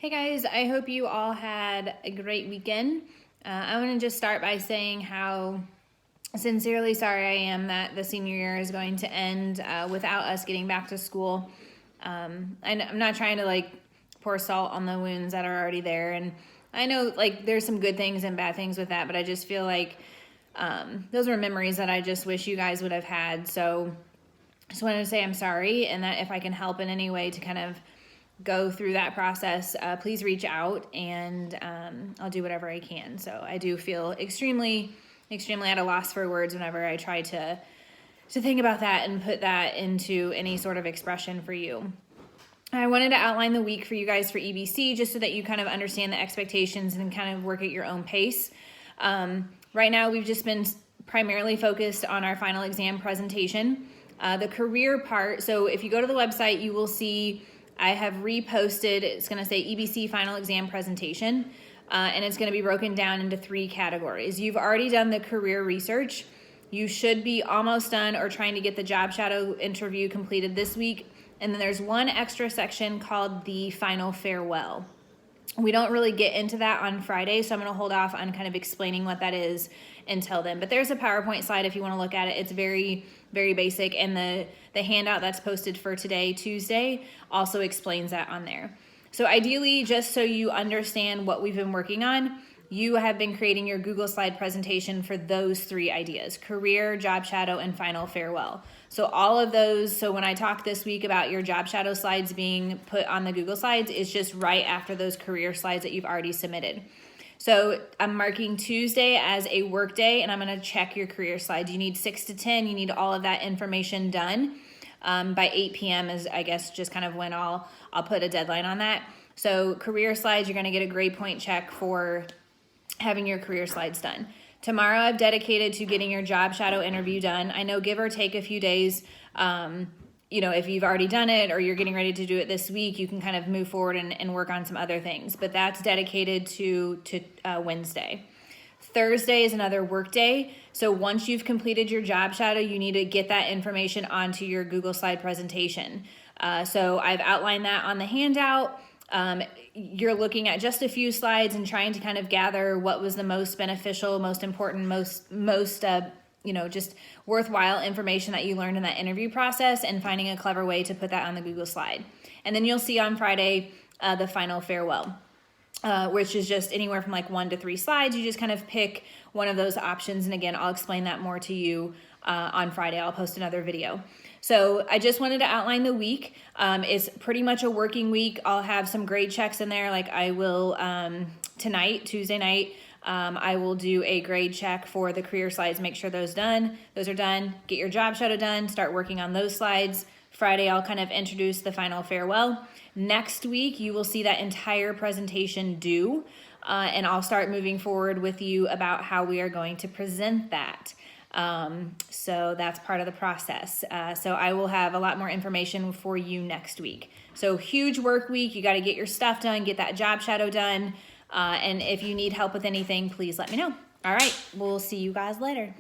Hey guys, I hope you all had a great weekend. I want to just start by saying how sincerely sorry I am that the senior year is going to end without us getting back to school. And I'm not trying to pour salt on the wounds that are already there. And I know there's some good things and bad things with that, but I just feel like those were memories that I just wish you guys would have had. So just wanted to say I'm sorry, and that if I can help in any way to kind of go through that process, please reach out, and I'll do whatever I can. So I do feel extremely at a loss for words whenever I try to think about that and put that into any sort of expression for you. I wanted to outline the week for you guys for EBC just so that you kind of understand the expectations and kind of work at your own pace. Right now we've just been primarily focused on our final exam presentation. The career part, so if you go to the website, you will see I have reposted, it's going to say EBC final exam presentation, and it's going to be broken down into 3 categories. You've already done the career research. You should be almost done or trying to get the job shadow interview completed this week. And then there's one extra section called the final farewell. We don't really get into that on Friday, so I'm going to hold off on kind of explaining what that is until then. But there's a PowerPoint slide if you want to look at it. It's very, very basic, and the handout that's posted for today, Tuesday, also explains that on there. So ideally, just so you understand what we've been working on, you have been creating your Google slide presentation for those 3 ideas: career, job shadow, and final farewell. So all of those, so when I talk this week about your job shadow slides being put on the Google slides, it's just right after those career slides that you've already submitted. So I'm marking Tuesday as a work day, and I'm going to check your career slides. You need 6 to 10. You need all of that information done by 8 p.m. is, I guess, just kind of when I'll put a deadline on that. So career slides, you're going to get a grade point check for having your career slides done. Tomorrow I've dedicated to getting your job shadow interview done. I know give or take a few days, if you've already done it or you're getting ready to do it this week, you can kind of move forward and work on some other things. But that's dedicated to Wednesday. Thursday is another work day. So once you've completed your job shadow, you need to get that information onto your Google slide presentation. So I've outlined that on the handout. You're looking at just a few slides and trying to kind of gather what was the most beneficial, most important, most just worthwhile information that you learned in that interview process, and finding a clever way to put that on the Google slide. And then you'll see on Friday the final farewell, which is just anywhere from 1 to 3 slides. You just kind of pick one of those options. And again, I'll explain that more to you on Friday. I'll post another video. So I just wanted to outline the week. It's pretty much a working week. I'll have some grade checks in there, like I will tonight, Tuesday night. I will do a grade check for the career slides, make sure those are done. Get your job shadow done, start working on those slides. Friday, I'll kind of introduce the final farewell. Next week, you will see that entire presentation due, and I'll start moving forward with you about how we are going to present that. So that's part of the process. So I will have a lot more information for you next week. So huge work week. You got to get your stuff done, get that job shadow done. And if you need help with anything, please let me know. All right. We'll see you guys later.